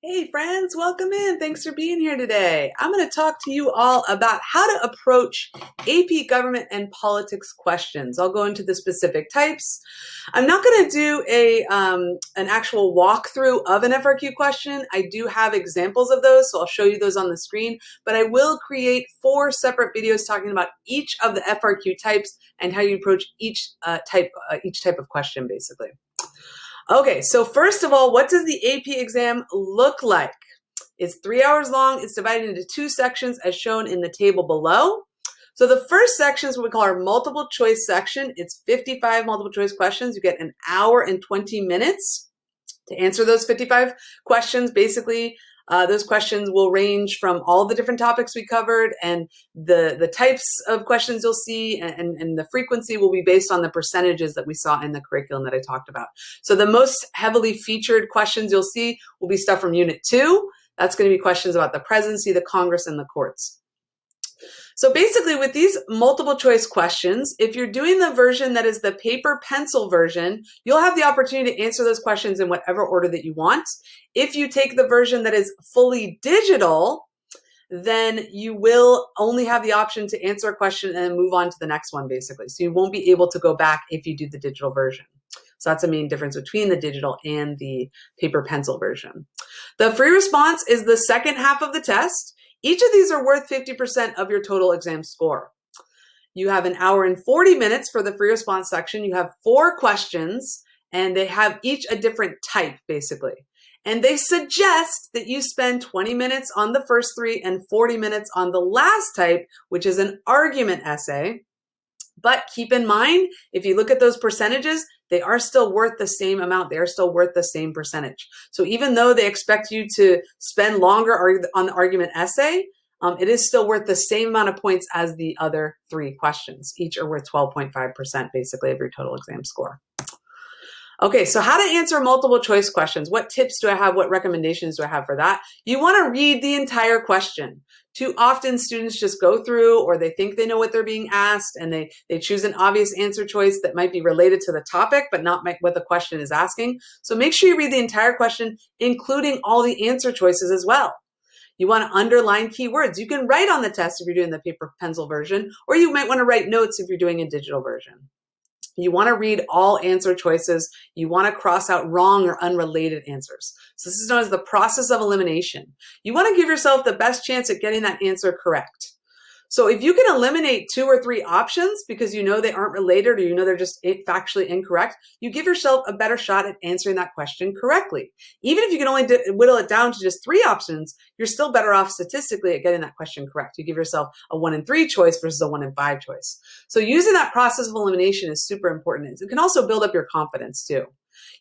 Hey friends, welcome in. Thanks for being here today. I'm going to talk to you all about how to approach AP government and politics questions. I'll go into the specific types. I'm not going to do an actual walkthrough of an FRQ question. I do have examples of those, so I'll show you those on the screen, but I will create 4 separate videos talking about each of the FRQ types and how you approach each type of question, basically. Okay, so first of all, what does the AP exam look like? It's 3 hours long. It's divided into 2 sections as shown in the table below. So the first section is what we call our multiple choice section. It's 55 multiple choice questions. You get an hour and 20 minutes to answer those 55 questions. Basically, those questions will range from all the different topics we covered, and the types of questions you'll see and the frequency will be based on the percentages that we saw in the curriculum that I talked about. So the most heavily featured questions you'll see will be stuff from Unit 2. That's going to be questions about the presidency, the Congress, and the courts. So basically with these multiple choice questions, if you're doing the version that is the paper pencil version, you'll have the opportunity to answer those questions in whatever order that you want. If you take the version that is fully digital, then you will only have the option to answer a question and then move on to the next one, basically. So you won't be able to go back if you do the digital version. So that's the main difference between the digital and the paper pencil version. The free response is the second half of the test. Each of these are worth 50% of your total exam score. You have an hour and 40 minutes for the free response section. You have 4 questions, and they have each a different type, basically. And they suggest that you spend 20 minutes on the first 3 and 40 minutes on the last type, which is an argument essay. But keep in mind, if you look at those percentages, they are still worth the same amount. They are still worth the same percentage. So even though they expect you to spend longer on the argument essay, it is still worth the same amount of points as the other 3 questions. Each are worth 12.5% basically of your total exam score. Okay, so how to answer multiple choice questions. What tips do I have? What recommendations do I have for that? You want to read the entire question. Too often students just go through, or they think they know what they're being asked, and they choose an obvious answer choice that might be related to the topic, but not what the question is asking. So make sure you read the entire question, including all the answer choices as well. You want to underline keywords. You can write on the test if you're doing the paper pencil version, or you might want to write notes if you're doing a digital version. You want to read all answer choices. You want to cross out wrong or unrelated answers. So this is known as the process of elimination. You want to give yourself the best chance at getting that answer correct. So if you can eliminate 2 or 3 options because you know they aren't related or you know they're just factually incorrect, you give yourself a better shot at answering that question correctly. Even if you can only whittle it down to just 3 options, you're still better off statistically at getting that question correct. You give yourself a 1 in 3 choice versus a 1 in 5 choice. So using that process of elimination is super important. It can also build up your confidence too.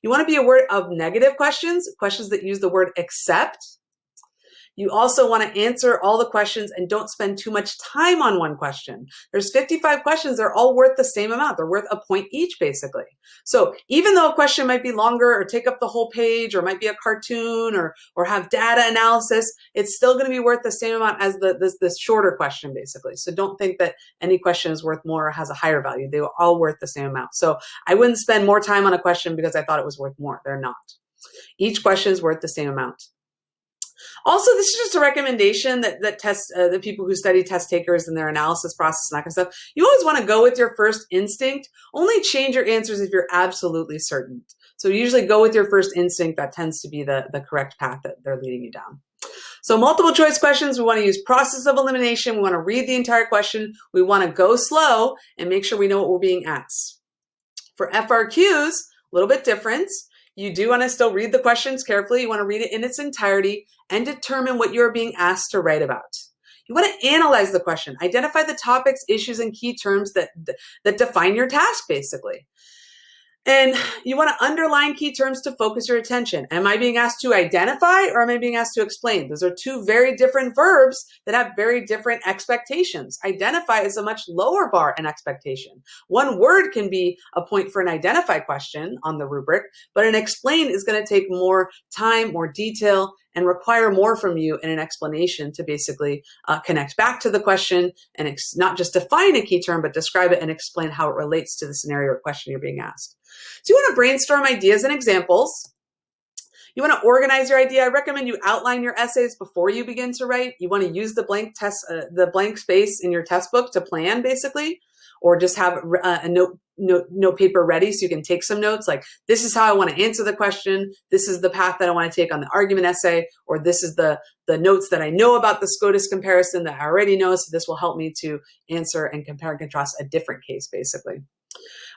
You want to be aware of negative questions, questions that use the word except. You also want to answer all the questions and don't spend too much time on one question. There's 55 questions. They're all worth the same amount. They're worth a point each, basically. So even though a question might be longer or take up the whole page or might be a cartoon or have data analysis, it's still going to be worth the same amount as this shorter question, basically. So don't think that any question is worth more or has a higher value. They were all worth the same amount. So I wouldn't spend more time on a question because I thought it was worth more. They're not. Each question is worth the same amount. Also, this is just a recommendation that the people who study test takers and their analysis process and that kind of stuff. You always want to go with your first instinct. Only change your answers if you're absolutely certain. So usually go with your first instinct. That tends to be the correct path that they're leading you down. So multiple choice questions, we want to use process of elimination. We want to read the entire question. We want to go slow and make sure we know what we're being asked. For FRQs, a little bit different. You do want to still read the questions carefully. You want to read it in its entirety and determine what you're being asked to write about. You want to analyze the question, identify the topics, issues, and key terms that define your task, basically. And you want to underline key terms to focus your attention. Am I being asked to identify or am I being asked to explain? Those are 2 very different verbs that have very different expectations. Identify is a much lower bar in expectation. 1 word can be a point for an identify question on the rubric, but an explain is going to take more time, more detail, and require more from you in an explanation to basically connect back to the question and not just define a key term, but describe it and explain how it relates to the scenario or question you're being asked. So you want to brainstorm ideas and examples. You want to organize your idea. I recommend you outline your essays before you begin to write. You want to use the blank space in your test book to plan, basically, or just have a note paper ready so you can take some notes. Like, this is how I want to answer the question. This is the path that I want to take on the argument essay, or this is the notes that I know about the SCOTUS comparison that I already know. So this will help me to answer and compare and contrast a different case, basically.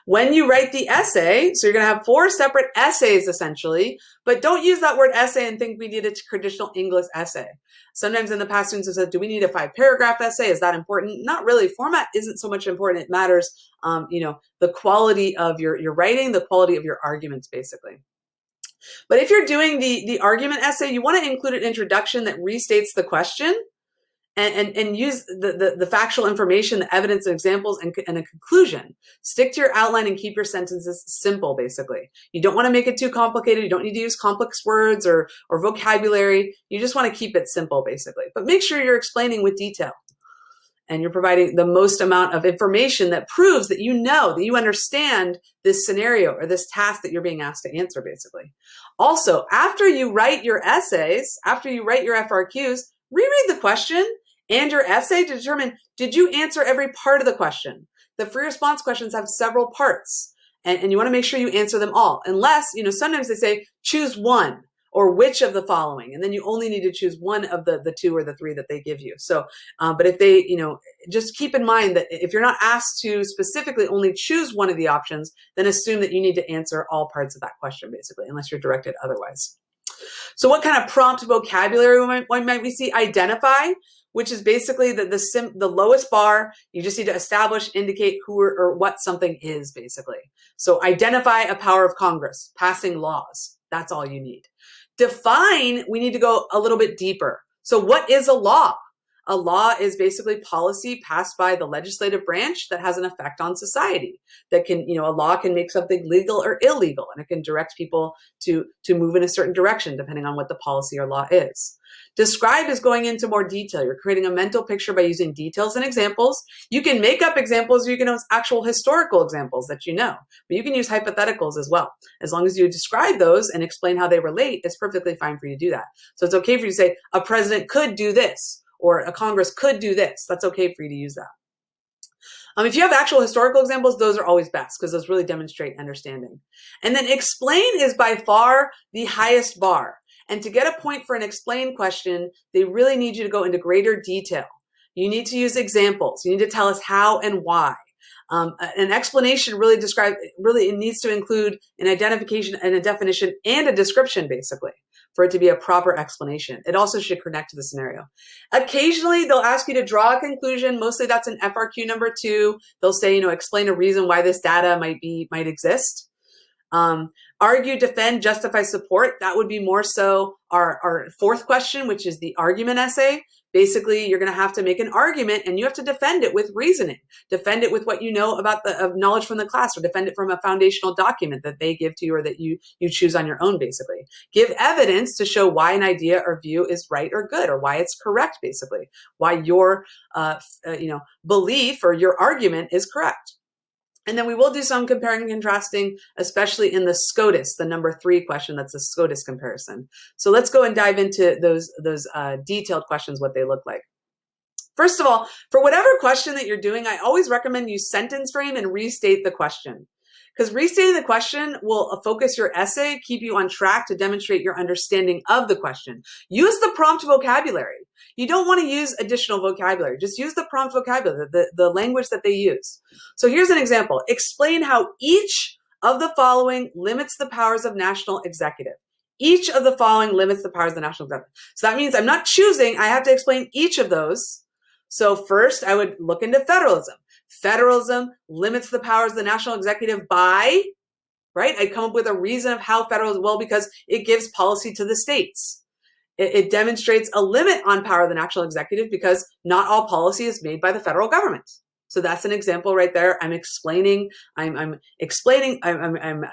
When you write the essay, so you're going to have 4 separate essays essentially, but don't use that word essay and think we need a traditional English essay. Sometimes in the past, students have said, do we need a 5-paragraph essay? Is that important? Not really. Format isn't so much important. It matters, the quality of your writing, the quality of your arguments, basically. But if you're doing the argument essay, you want to include an introduction that restates the question and use the factual information, the evidence and examples, and a conclusion. Stick to your outline and keep your sentences simple, basically. You don't want to make it too complicated. You don't need to use complex words or vocabulary. You just want to keep it simple, basically. But make sure you're explaining with detail and you're providing the most amount of information that proves that you know, that you understand this scenario or this task that you're being asked to answer, basically. Also, after you write your essays, after you write your FRQs, reread the question and your essay to determine, did you answer every part of the question? The free response questions have several parts, and you want to make sure you answer them all. Unless, sometimes they say, choose one or which of the following, and then you only need to choose one of the 2 or the 3 that they give you. So, but if they, just keep in mind that if you're not asked to specifically only choose one of the options, then assume that you need to answer all parts of that question, basically, unless you're directed otherwise. So what kind of prompt vocabulary might we see? Identify, which is basically the lowest bar. You just need to establish, indicate who or what something is, basically. So identify a power of Congress, passing laws. That's all you need. Define, we need to go a little bit deeper. So what is a law? A law is basically policy passed by the legislative branch that has an effect on society. That can, a law can make something legal or illegal, and it can direct people to move in a certain direction depending on what the policy or law is. Describe is going into more detail. You're creating a mental picture by using details and examples. You can make up examples, or you can use actual historical examples that you know, but you can use hypotheticals as well. As long as you describe those and explain how they relate, it's perfectly fine for you to do that. So it's okay for you to say, a president could do this, or a Congress could do this. That's okay for you to use that. If you have actual historical examples, those are always best because those really demonstrate understanding. And then explain is by far the highest bar. And to get a point for an explain question, they really need you to go into greater detail. You need to use examples. You need to tell us how and why. An explanation it needs to include an identification and a definition and a description, basically, for it to be a proper explanation. It also should connect to the scenario. Occasionally, they'll ask you to draw a conclusion. Mostly that's an FRQ number 2. They'll say, explain a reason why this data might exist. Argue, defend, justify, support. That would be more so our 4th question, which is the argument essay. Basically, you're going to have to make an argument and you have to defend it with reasoning. Defend it with what you know about of knowledge from the class, or defend it from a foundational document that they give to you or that you choose on your own, basically. Give evidence to show why an idea or view is right or good, or why it's correct, basically. Why your belief or your argument is correct. And then we will do some comparing and contrasting, especially in the SCOTUS, the number 3 question. That's a SCOTUS comparison. So let's go and dive into those detailed questions, what they look like. First of all, for whatever question that you're doing, I always recommend you sentence frame and restate the question. Because restating the question will focus your essay, keep you on track to demonstrate your understanding of the question. Use the prompt vocabulary. You don't want to use additional vocabulary. Just use the prompt vocabulary, the language that they use. So here's an example. Explain how each of the following limits the powers of national executive. Each of the following limits the powers of the national executive. So that means I'm not choosing. I have to explain each of those. So first, I would look into federalism. Federalism limits the powers of the national executive by, right? I come up with a reason of how federalism, well, because it gives policy to the states. It demonstrates a limit on power of the national executive because not all policy is made by the federal government. So that's an example right there. I'm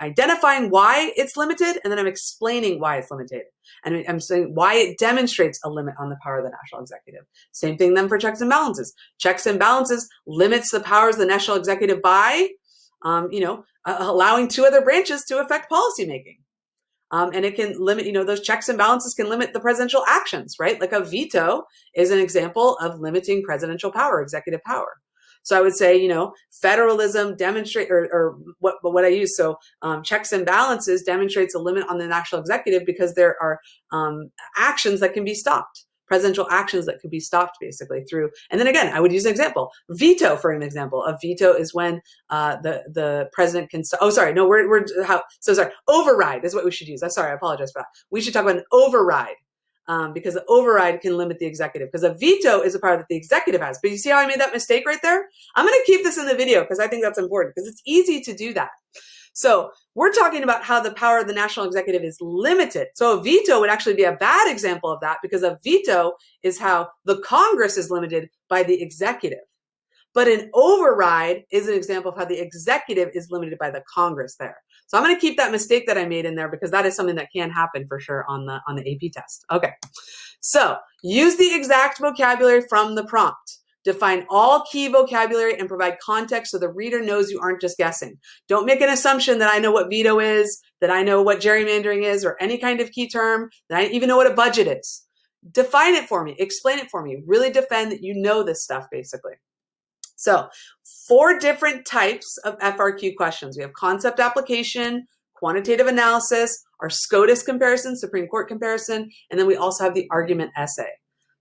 identifying why it's limited, and then I'm explaining why it's limited. And I'm saying why it demonstrates a limit on the power of the national executive. Same thing then for checks and balances. Checks and balances limits the powers of the national executive by, allowing 2 other branches to affect policymaking. And it can limit, those checks and balances can limit the presidential actions, right? Like a veto is an example of limiting presidential power, executive power. So I would say, federalism demonstrate, or what I use. So checks and balances demonstrates a limit on the national executive because there are actions that can be stopped, presidential actions that could be stopped basically through. And then again, I would use an example, veto for an example. A veto is when the president can. Override is what we should use. I'm sorry, I apologize for that. We should talk about an override. Because the override can limit the executive, because a veto is a power that the executive has. But you see how I made that mistake right there? I'm going to keep this in the video because I think that's important, because it's easy to do that. So we're talking about how the power of the national executive is limited. So a veto would actually be a bad example of that, because a veto is how the Congress is limited by the executive. But an override is an example of how the executive is limited by the Congress there. So I'm going to keep that mistake that I made in there, because that is something that can happen for sure on the AP test. Okay. So use the exact vocabulary from the prompt. Define all key vocabulary and provide context so the reader knows you aren't just guessing. Don't make an assumption that I know what veto is, that I know what gerrymandering is, or any kind of key term, that I even know what a budget is. Define it for me. Explain it for me. Really defend that you know this stuff, basically. So 4 different types of FRQ questions. We have concept application, quantitative analysis, our SCOTUS comparison, Supreme Court comparison, and then we also have the argument essay.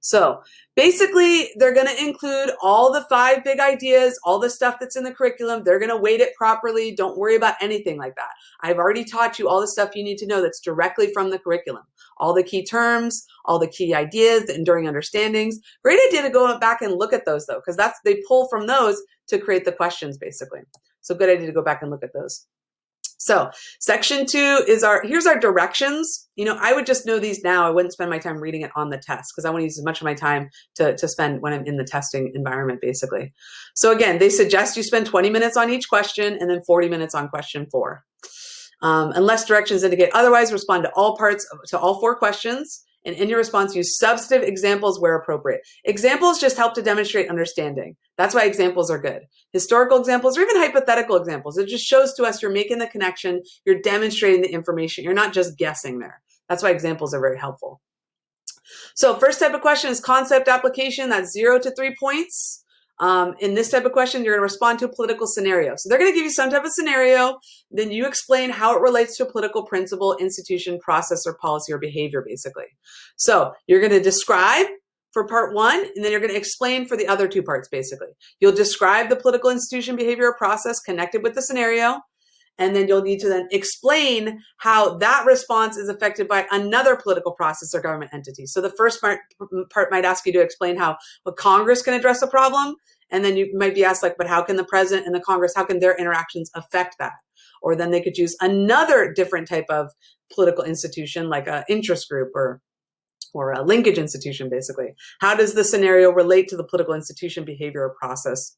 So basically, they're going to include all the 5 big ideas, all the stuff that's in the curriculum. They're going to weight it properly. Don't worry about anything like that. I've already taught you all the stuff you need to know that's directly from the curriculum. All the key terms, all the key ideas, the enduring understandings. Great idea to go back and look at those, though, because they pull from those to create the questions, basically. So good idea to go back and look at those. So section 2 is here's our directions. I would just know these now. I wouldn't spend my time reading it on the test, because I want to use as much of my time to spend when I'm in the testing environment, basically. So again, they suggest you spend 20 minutes on each question and then 40 minutes on question 4. Unless directions indicate otherwise, respond to all 4 questions. And in your response, use substantive examples where appropriate. Examples just help to demonstrate understanding. That's why examples are good. Historical examples or even hypothetical examples. It just shows to us you're making the connection. You're demonstrating the information. You're not just guessing there. That's why examples are very helpful. So first type of question is concept application. That's 0 to 3 points. In this type of question, you're going to respond to a political scenario. So they're going to give you some type of scenario. Then you explain how it relates to a political principle, institution, process, or policy or behavior, basically. So you're going to describe for part 1, and then you're going to explain for the other 2 parts, basically. You'll describe the political institution, behavior, or process connected with the scenario. And then you'll need to then explain how that response is affected by another political process or government entity. So the first part might ask you to explain how Congress can address a problem. And then you might be asked, but how can the president and the Congress, how can their interactions affect that? Or then they could use another different type of political institution, like an interest group or a linkage institution, basically. How does the scenario relate to the political institution, behavior, or process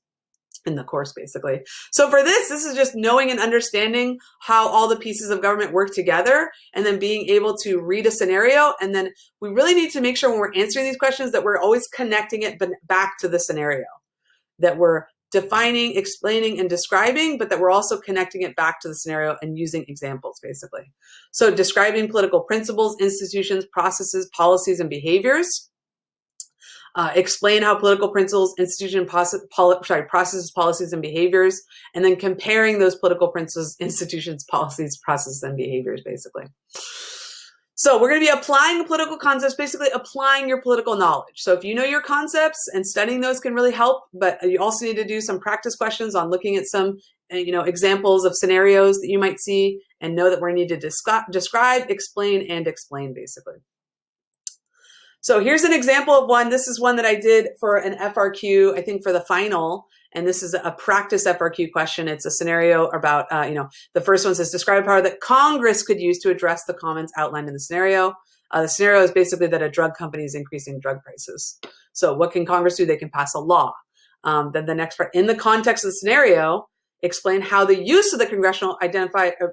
in the course, basically? So for this is just knowing and understanding how all the pieces of government work together, and then being able to read a scenario. And then we really need to make sure when we're answering these questions that we're always connecting it back to the scenario, that we're defining, explaining, and describing, but that we're also connecting it back to the scenario and using examples, basically. So describing political principles, institutions, processes, policies, and behaviors. Explain how political principles, processes, policies, and behaviors, and then comparing those political principles, institutions, policies, processes, and behaviors, basically. So we're going to be applying political concepts, basically applying your political knowledge. So if you know your concepts, and studying those can really help, but you also need to do some practice questions on looking at some examples of scenarios that you might see, and know that we need to describe, explain, and explain, basically. So here's an example of one. This is one that I did for an FRQ, I think for the final. And this is a practice FRQ question. It's a scenario about, the first one says, describe power that Congress could use to address the comments outlined in the scenario. The scenario is basically that a drug company is increasing drug prices. So what can Congress do? They can pass a law. Then the next part, in the context of the scenario, explain how the use of the congressional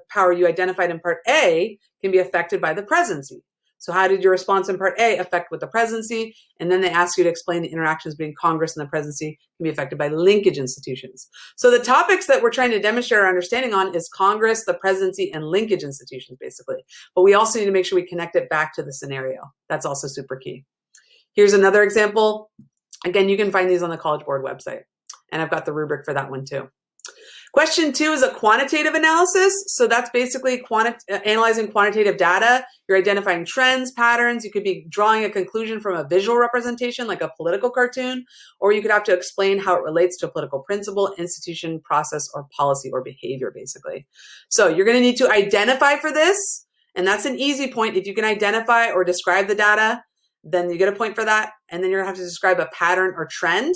power you identified in part A can be affected by the presidency. So how did your response in part A affect with the presidency? And then they ask you to explain the interactions between Congress and the presidency can be affected by linkage institutions. So the topics that we're trying to demonstrate our understanding on is Congress, the presidency, and linkage institutions, basically. But we also need to make sure we connect it back to the scenario. That's also super key. Here's another example. Again, you can find these on the College Board website. And I've got the rubric for that one too. Question 2 is a quantitative analysis. So that's basically analyzing quantitative data. You're identifying trends, patterns. You could be drawing a conclusion from a visual representation, like a political cartoon, or you could have to explain how it relates to a political principle, institution, process, or policy or behavior, basically. So you're going to need to identify for this, and that's an easy point. If you can identify or describe the data, then you get a point for that. And then you're going to have to describe a pattern or trend,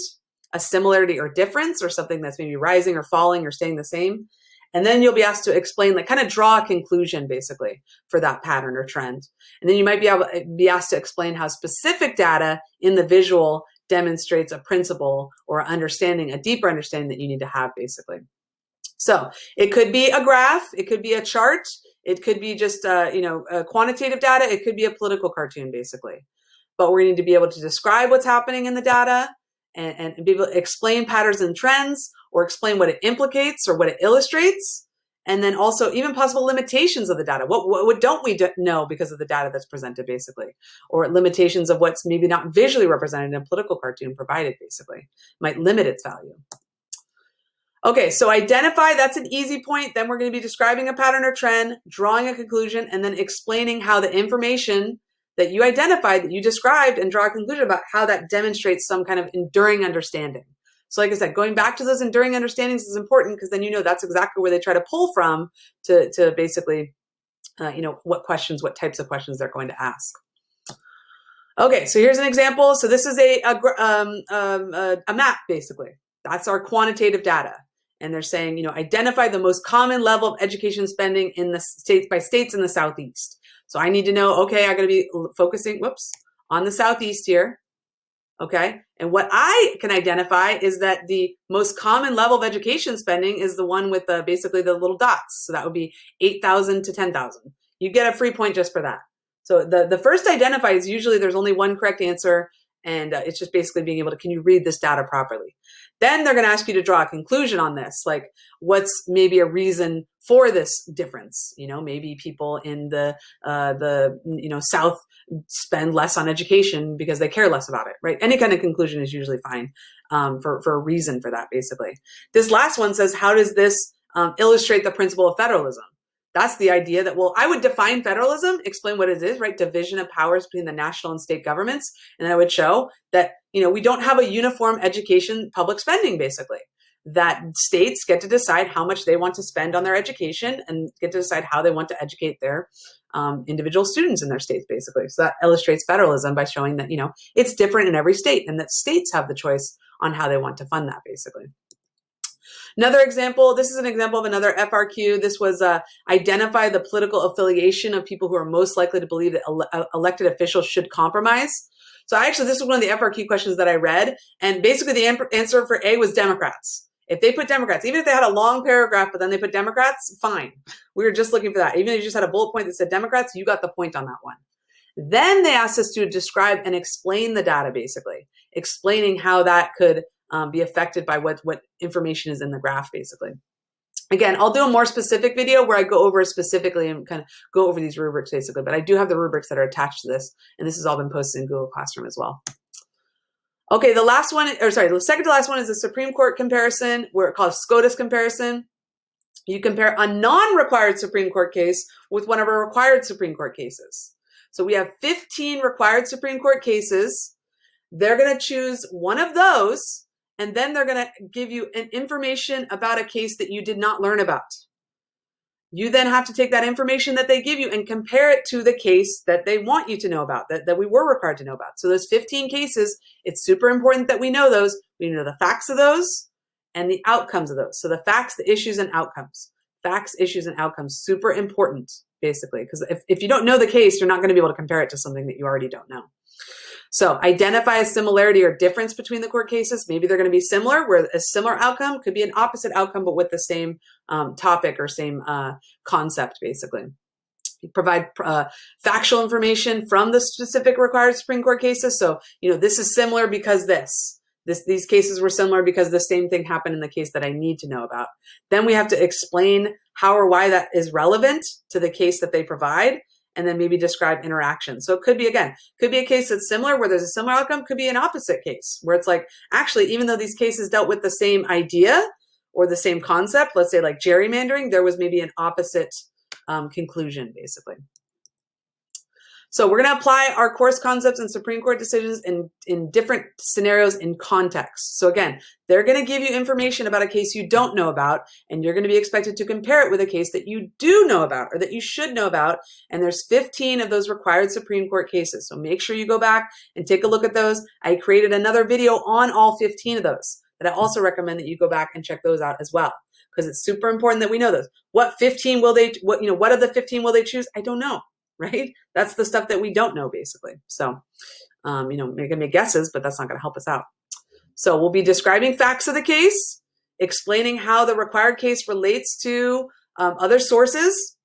a similarity or difference, or something that's maybe rising or falling or staying the same. And then you'll be asked to explain, like kind of draw a conclusion basically for that pattern or trend. And then you might be asked to explain how specific data in the visual demonstrates a principle or understanding, a deeper understanding that you need to have basically. So it could be a graph, it could be a chart, it could be just quantitative data, it could be a political cartoon basically. But we're going to be able to describe what's happening in the data and be able to explain patterns and trends, or explain what it implicates or what it illustrates, and then also even possible limitations of the data. What don't we know because of the data that's presented, basically, or limitations of what's maybe not visually represented in a political cartoon provided, basically, might limit its value. Okay, so identify, that's an easy point. Then we're going to be describing a pattern or trend, drawing a conclusion, and then explaining how the information that you identified, that you described, and draw a conclusion about how that demonstrates some kind of enduring understanding. So like I said, going back to those enduring understandings is important, because then you know that's exactly where they try to pull from to basically, what types of questions they're going to ask. Okay, so here's an example. So this is a map, basically. That's our quantitative data. And they're saying, identify the most common level of education spending in the states by states in the Southeast. So I need to know, okay, I'm going to be focusing, on the Southeast here. Okay. And what I can identify is that the most common level of education spending is the one with basically the little dots. So that would be 8,000 to 10,000. You get a free point just for that. So the first identify is usually there's only one correct answer. And it's just basically being able to, can you read this data properly? Then they're going to ask you to draw a conclusion on this, like what's maybe a reason for this difference. Maybe people in the South spend less on education because they care less about it, right? Any kind of conclusion is usually fine for a reason for that, basically. This last one says, how does this illustrate the principle of federalism? That's the idea that, I would define federalism, explain what it is, right? Division of powers between the national and state governments. And then I would show that, we don't have a uniform education public spending, basically. That states get to decide how much they want to spend on their education and get to decide how they want to educate their individual students in their states, basically. So that illustrates federalism by showing that, it's different in every state and that states have the choice on how they want to fund that, basically. Another example, this is an example of another FRQ. This was identify the political affiliation of people who are most likely to believe that elected officials should compromise. So this was one of the FRQ questions that I read. And basically the answer for A was Democrats. If they put Democrats, even if they had a long paragraph, but then they put Democrats, fine. We were just looking for that. Even if you just had a bullet point that said Democrats, you got the point on that one. Then they asked us to describe and explain the data, basically, explaining how that could be affected by what information is in the graph, basically. Again, I'll do a more specific video where I go over specifically and kind of go over these rubrics, basically, but I do have the rubrics that are attached to this, and this has all been posted in Google Classroom as well. Okay, the second to last one is the Supreme Court comparison, where it's called SCOTUS comparison. You compare a non-required Supreme Court case with one of our required Supreme Court cases. So we have 15 required Supreme Court cases. They're going to choose one of those, and then they're going to give you an information about a case that you did not learn about. You then have to take that information that they give you and compare it to the case that they want you to know about, that we were required to know about. So those 15 cases, it's super important that we know those. We know the facts of those and the outcomes of those. So the facts, the issues, and outcomes. Facts, issues, and outcomes, super important, basically, because if you don't know the case, you're not going to be able to compare it to something that you already don't know. So identify a similarity or difference between the court cases. Maybe they're going to be similar, where a similar outcome could be an opposite outcome, but with the same topic or same concept, basically. provide factual information from the specific required Supreme Court cases. So, this is similar because these cases were similar because the same thing happened in the case that I need to know about. Then we have to explain how or why that is relevant to the case that they provide, and then maybe describe interactions. So it could be a case that's similar where there's a similar outcome, could be an opposite case where it's like, actually, even though these cases dealt with the same idea or the same concept, let's say like gerrymandering, there was maybe an opposite conclusion, basically. So we're going to apply our course concepts and Supreme Court decisions in different scenarios in context. So again, they're going to give you information about a case you don't know about, and you're going to be expected to compare it with a case that you do know about or that you should know about. And there's 15 of those required Supreme Court cases. So make sure you go back and take a look at those. I created another video on all 15 of those that I also recommend that you go back and check those out as well, because it's super important that we know those. What of the 15 will they choose? I don't know. Right? That's the stuff that we don't know, basically. So, we can make guesses, but that's not going to help us out. So we'll be describing facts of the case, explaining how the required case relates to other sources.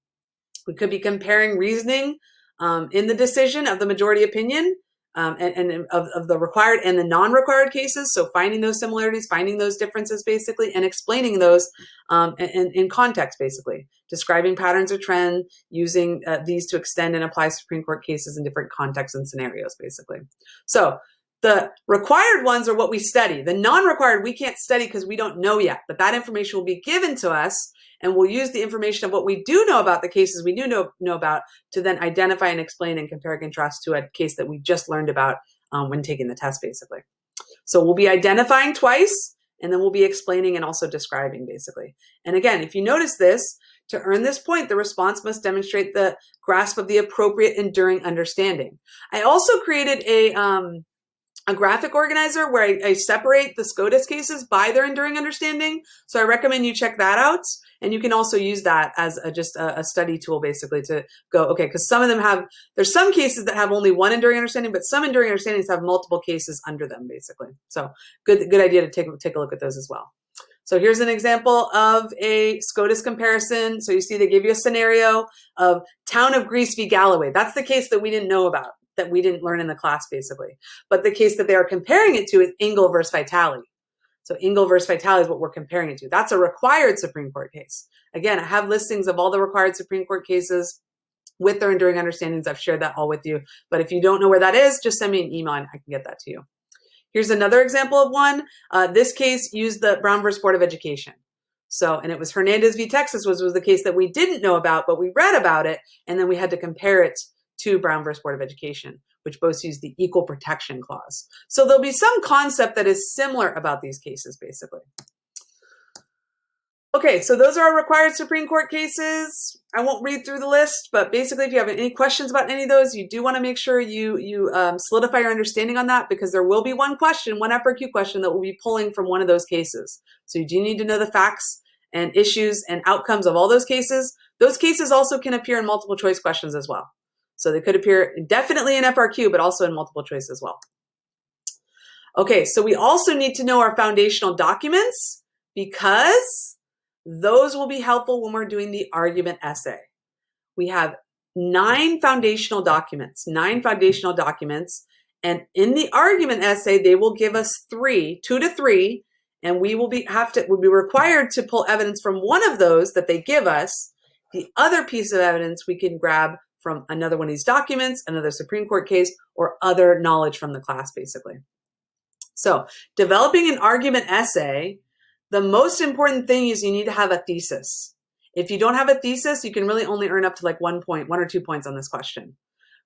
We could be comparing reasoning in the decision of the majority opinion and of the required and the non-required cases. So finding those similarities, finding those differences, basically, and explaining those in context, basically. Describing patterns or trends, using these to extend and apply Supreme Court cases in different contexts and scenarios, basically. So the required ones are what we study. The non-required we can't study because we don't know yet, but that information will be given to us, and we'll use the information of what we do know about the cases we do know about to then identify and explain and compare and contrast to a case that we just learned about when taking the test, basically. So we'll be identifying twice, and then we'll be explaining and also describing, basically. And again, if you notice this, to earn this point, the response must demonstrate the grasp of the appropriate enduring understanding. I also created a graphic organizer where I separate the SCOTUS cases by their enduring understanding. So I recommend you check that out. And you can also use that as just a study tool, basically, to go, okay, because some of them there's some cases that have only one enduring understanding, but some enduring understandings have multiple cases under them, basically. So good idea to take a look at those as well. So here's an example of a SCOTUS comparison. So you see they give you a scenario of Town of Greece v. Galloway. That's the case that we didn't know about, that we didn't learn in the class, basically. But the case that they are comparing it to is Ingle versus Vitale. So Ingle versus Vitale is what we're comparing it to. That's a required Supreme Court case. Again, I have listings of all the required Supreme Court cases with their enduring understandings. I've shared that all with you. But if you don't know where that is, just send me an email and I can get that to you. Here's another example of one. This case used the Brown versus Board of Education. So, and it was Hernandez v. Texas was the case that we didn't know about, but we read about it, and then we had to compare it to Brown versus Board of Education, which both use the equal protection clause. So there'll be some concept that is similar about these cases, basically. Okay, so those are our required Supreme Court cases. I won't read through the list, but basically if you have any questions about any of those, you do want to make sure you solidify your understanding on that, because there will be one FRQ question that will be pulling from one of those cases. So you do need to know the facts and issues and outcomes of all those cases. Those cases also can appear in multiple choice questions as well. So they could appear definitely in FRQ, but also in multiple choice as well. Okay, so we also need to know our foundational documents, because those will be helpful when we're doing the argument essay. We have 9 foundational documents, and in the argument essay, they will give us 2 to 3, and we will be required to pull evidence from one of those that they give us. The other piece of evidence we can grab from another one of these documents, another Supreme Court case, or other knowledge from the class, basically. So developing an argument essay, the most important thing is you need to have a thesis. If you don't have a thesis, you can really only earn up to like 1 or 2 points on this question.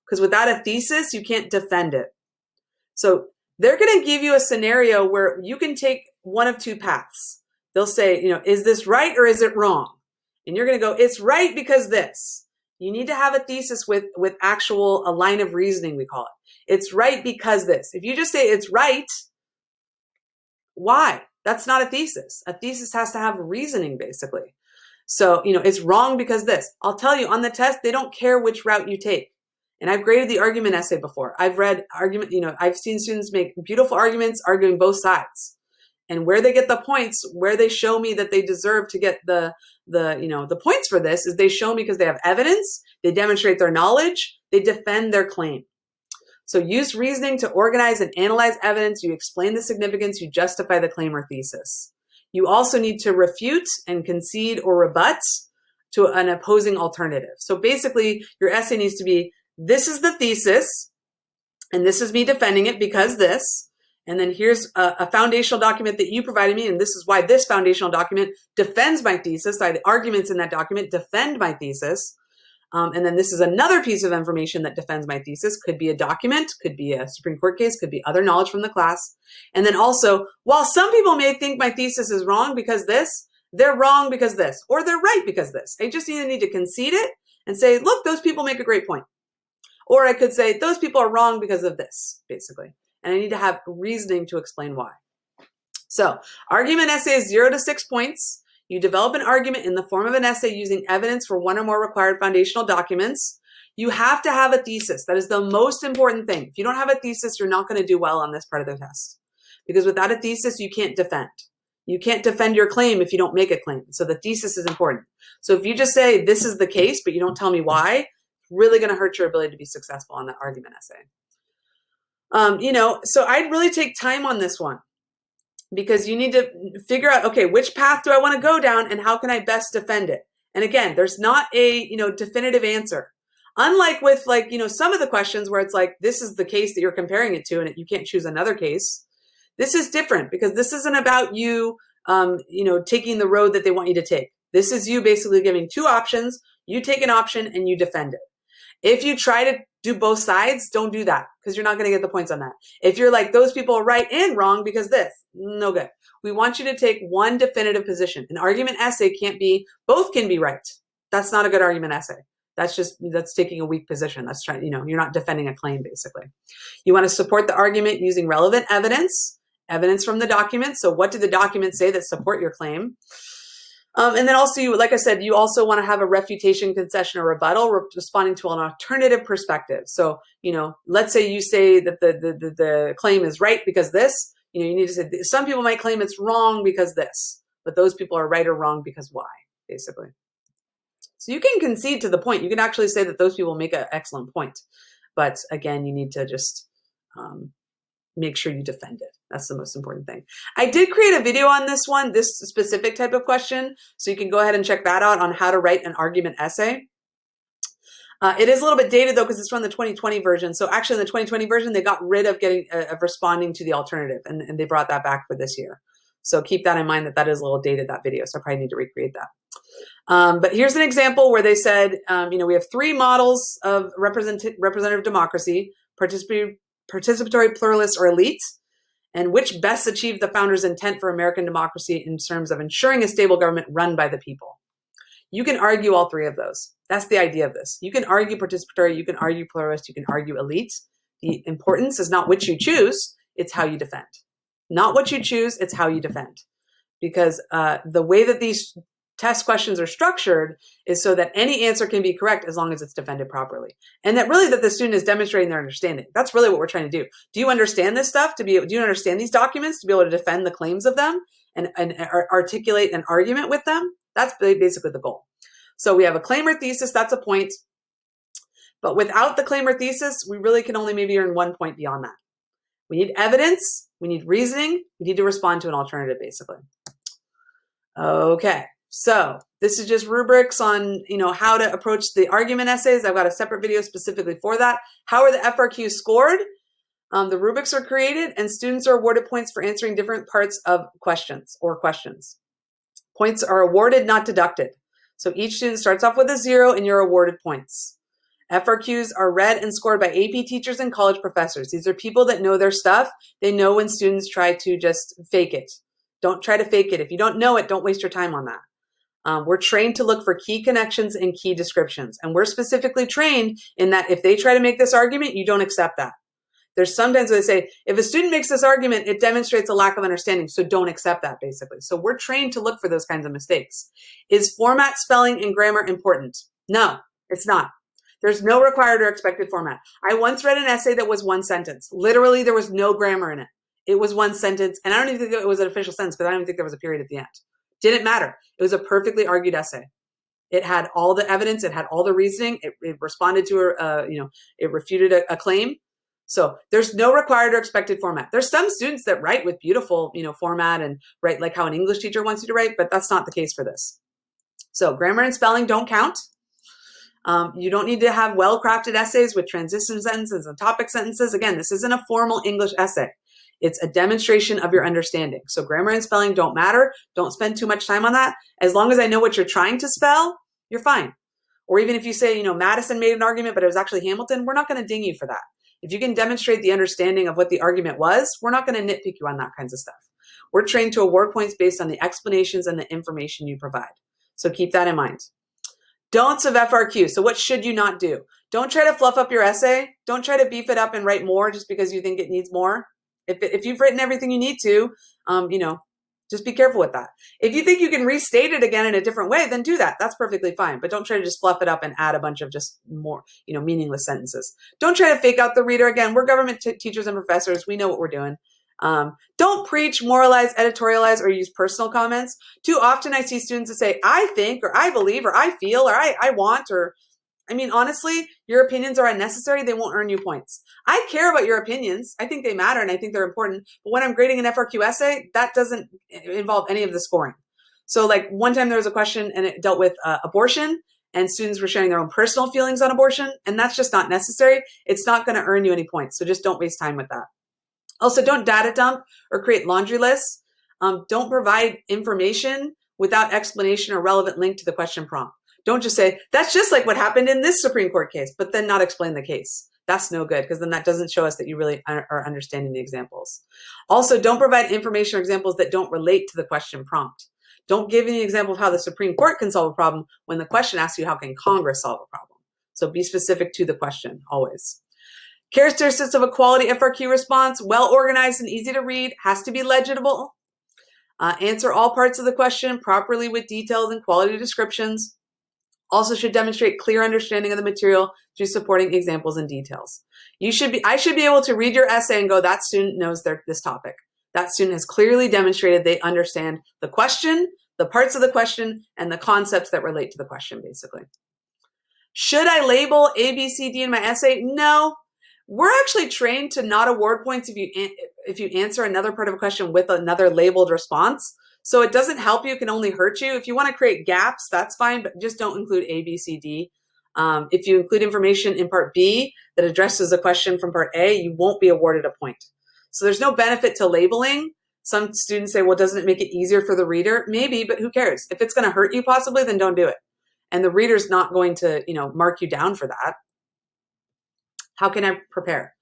Because without a thesis, you can't defend it. So they're going to give you a scenario where you can take one of 2 paths. They'll say, is this right or is it wrong? And you're going to go, it's right because this. You need to have a thesis with a line of reasoning, we call it. It's right because this. If you just say it's right, why? That's not a thesis. A thesis has to have reasoning, basically. So, it's wrong because this. I'll tell you, on the test, they don't care which route you take. And I've graded the argument essay before. I've read argument, I've seen students make beautiful arguments arguing both sides. And where they get the points, where they show me that they deserve to get the points for this, is they show me because they have evidence, they demonstrate their knowledge, they defend their claim. So use reasoning to organize and analyze evidence. You explain the significance, you justify the claim or thesis. You also need to refute and concede or rebut to an opposing alternative. So basically, your essay needs to be, this is the thesis, and this is me defending it because this. And then here's a foundational document that you provided me, and this is why this foundational document defends my thesis. The arguments in that document defend my thesis. And then this is another piece of information that defends my thesis. Could be a document, could be a Supreme Court case, could be other knowledge from the class. And then also, while some people may think my thesis is wrong because this, they're wrong because this, or they're right because this. I just either need to concede it and say, look, those people make a great point. Or I could say, those people are wrong because of this, basically. And I need to have reasoning to explain why. So, argument essay is 0 to 6 points. You develop an argument in the form of an essay using evidence for one or more required foundational documents. You have to have a thesis. That is the most important thing. If you don't have a thesis, you're not going to do well on this part of the test. Because without a thesis, you can't defend. You can't defend your claim if you don't make a claim. So the thesis is important. So if you just say, this is the case, but you don't tell me why, it's really going to hurt your ability to be successful on that argument essay. So I'd really take time on this one, because you need to figure out, okay, which path do I want to go down and how can I best defend it? And again, there's not a, definitive answer. Unlike with some of the questions where it's like, this is the case that you're comparing it to and you can't choose another case. This is different because this isn't about you, taking the road that they want you to take. This is you basically giving two options. You take an option and you defend it. If you try to do both sides, don't do that because you're not going to get the points on that. If you're like, those people are right and wrong because this, no good. We want you to take one definitive position. An argument essay can't be, both can be right. That's not a good argument essay. That's taking a weak position. That's trying, you're not defending a claim basically. You want to support the argument using relevant evidence from the document. So what do the documents say that support your claim? And then also, like I said, you also want to have a refutation, concession, or rebuttal responding to an alternative perspective. So, let's say you say that the claim is right because this, you need to say, some people might claim it's wrong because this, but those people are right or wrong because why, basically. So you can concede to the point. You can actually say that those people make an excellent point. But again, you need to just make sure you defend it. That's the most important thing. I did create a video on this one, this specific type of question. So you can go ahead and check that out on how to write an argument essay. It is a little bit dated though, because it's from the 2020 version. So actually in the 2020 version, they got rid of responding to the alternative and they brought that back for this year. So keep that in mind that is a little dated, that video. So I probably need to recreate that. But here's an example where they said, we have 3 models of representative democracy: participatory, pluralist, or elite, and which best achieved the founders' intent for American democracy in terms of ensuring a stable government run by the people. You can argue all 3 of those. That's the idea of this. You can argue participatory, you can argue pluralist, you can argue elite. The importance is not which you choose, it's how you defend. Not what you choose, it's how you defend. Because the way that these test questions are structured is so that any answer can be correct as long as it's defended properly. And that really that the student is demonstrating their understanding. That's really what we're trying to do. Do you understand this stuff? Do you understand these documents to be able to defend the claims of them and articulate an argument with them? That's basically the goal. So we have a claim or thesis, that's a point. But without the claim or thesis, we really can only maybe earn 1 point beyond that. We need evidence, we need reasoning, we need to respond to an alternative, basically. Okay. So this is just rubrics on, how to approach the argument essays. I've got a separate video specifically for that. How are the FRQs scored? The rubrics are created and students are awarded points for answering different parts of questions. Points are awarded, not deducted. So each student starts off with a 0 and you're awarded points. FRQs are read and scored by AP teachers and college professors. These are people that know their stuff. They know when students try to just fake it. Don't try to fake it. If you don't know it, don't waste your time on that. We're trained to look for key connections and key descriptions. And we're specifically trained in that if they try to make this argument, you don't accept that. There's sometimes they say, if a student makes this argument, it demonstrates a lack of understanding. So don't accept that, basically. So we're trained to look for those kinds of mistakes. Is format, spelling, and grammar important? No, it's not. There's no required or expected format. I once read an essay that was 1 sentence. Literally, there was no grammar in it. It was one sentence, and I don't even think it was an official sentence because I don't even think there was a period at the end. Didn't matter. It was a perfectly argued essay. It had all the evidence. It had all the reasoning. It responded to it refuted a claim. So there's no required or expected format. There's some students that write with beautiful, format and write like how an English teacher wants you to write, but that's not the case for this. So grammar and spelling don't count. You don't need to have well-crafted essays with transition sentences and topic sentences. Again, this isn't a formal English essay. It's a demonstration of your understanding. So grammar and spelling don't matter. Don't spend too much time on that. As long as I know what you're trying to spell, you're fine. Or even if you say, Madison made an argument, but it was actually Hamilton, we're not going to ding you for that. If you can demonstrate the understanding of what the argument was, we're not going to nitpick you on that kinds of stuff. We're trained to award points based on the explanations and the information you provide. So keep that in mind. Don'ts of FRQ. So what should you not do? Don't try to fluff up your essay. Don't try to beef it up and write more just because you think it needs more. If you've written everything you need to, just be careful with that. If you think you can restate it again in a different way, then do that. That's perfectly fine. But don't try to just fluff it up and add a bunch of just more, meaningless sentences. Don't try to fake out the reader. Again, we're government teachers and professors. We know what we're doing. Don't preach, moralize, editorialize, or use personal comments. Too often I see students that say, I think, or I believe, or I feel, or I want, or honestly, your opinions are unnecessary. They won't earn you points. I care about your opinions. I think they matter and I think they're important. But when I'm grading an FRQ essay, that doesn't involve any of the scoring. So like one time there was a question and it dealt with abortion, and students were sharing their own personal feelings on abortion. And that's just not necessary. It's not going to earn you any points. So just don't waste time with that. Also, don't data dump or create laundry lists. Don't provide information without explanation or relevant link to the question prompt. Don't just say, that's just like what happened in this Supreme Court case, but then not explain the case. That's no good because then that doesn't show us that you really are understanding the examples. Also, don't provide information or examples that don't relate to the question prompt. Don't give any example of how the Supreme Court can solve a problem when the question asks you, how can Congress solve a problem? So be specific to the question always. Characteristics of a quality FRQ response: well organized and easy to read, has to be legible. Answer all parts of the question properly with detailed and quality descriptions. Also should demonstrate clear understanding of the material through supporting examples and details. I should be able to read your essay and go, that student knows this topic. That student has clearly demonstrated they understand the question, the parts of the question, and the concepts that relate to the question, basically. Should I label A, B, C, D in my essay? No. We're actually trained to not award points if you answer another part of a question with another labeled response. So it doesn't help you, it can only hurt you. If you want to create gaps, that's fine, but just don't include A, B, C, D. If you include information in part B that addresses a question from part A, you won't be awarded a point. So there's no benefit to labeling. Some students say, well, doesn't it make it easier for the reader? Maybe, but who cares? If it's going to hurt you possibly, then don't do it. And the reader's not going to, mark you down for that. How can I prepare?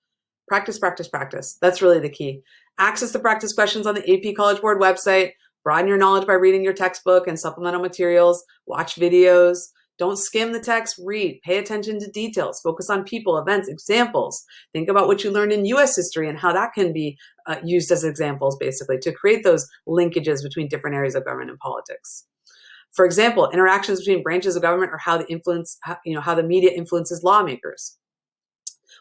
Practice, practice, practice. That's really the key. Access the practice questions on the AP College Board website. Broaden your knowledge by reading your textbook and supplemental materials. Watch videos. Don't skim the text. Read. Pay attention to details. Focus on people, events, examples. Think about what you learned in U.S. history and how that can be used as examples, basically, to create those linkages between different areas of government and politics. For example, interactions between branches of government or how the media influences lawmakers.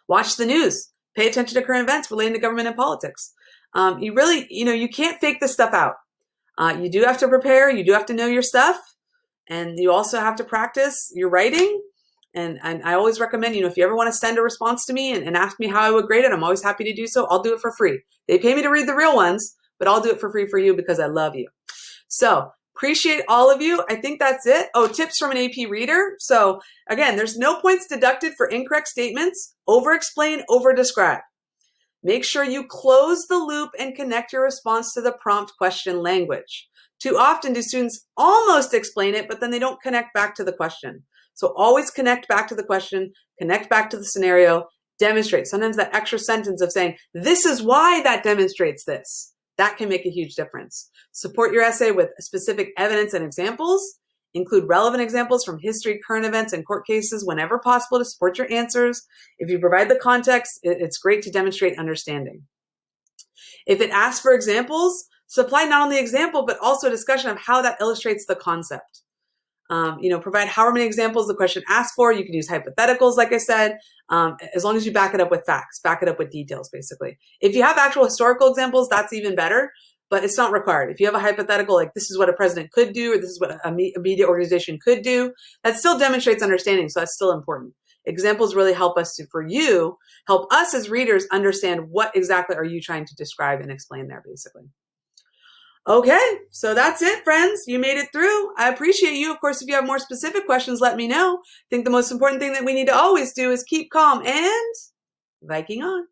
Watch the news. Pay attention to current events relating to government and politics. You can't fake this stuff out. You do have to prepare. You do have to know your stuff. And you also have to practice your writing. And I always recommend, if you ever want to send a response to me and ask me how I would grade it, I'm always happy to do so. I'll do it for free. They pay me to read the real ones, but I'll do it for free for you because I love you. So appreciate all of you. I think that's it. Oh, tips from an AP reader. So again, there's no points deducted for incorrect statements. Over-explain, over-describe. Make sure you close the loop and connect your response to the prompt question language. Too often do students almost explain it, but then they don't connect back to the question. So always connect back to the question, connect back to the scenario, demonstrate. Sometimes that extra sentence of saying, this is why that demonstrates this. That can make a huge difference. Support your essay with specific evidence and examples. Include relevant examples from history, current events, and court cases whenever possible to support your answers. If you provide the context, it's great to demonstrate understanding. If it asks for examples, supply not only example, but also a discussion of how that illustrates the concept. Provide however many examples the question asks for. You can use hypotheticals, like I said, as long as you back it up with facts, back it up with details, basically. If you have actual historical examples, that's even better, but it's not required. If you have a hypothetical, like this is what a president could do, or this is what a media organization could do, that still demonstrates understanding, so that's still important. Examples really help us help us as readers understand what exactly are you trying to describe and explain there, basically. Okay, so that's it, friends. You made it through. I appreciate you. Of course, if you have more specific questions, let me know. I think the most important thing that we need to always do is keep calm and Viking on.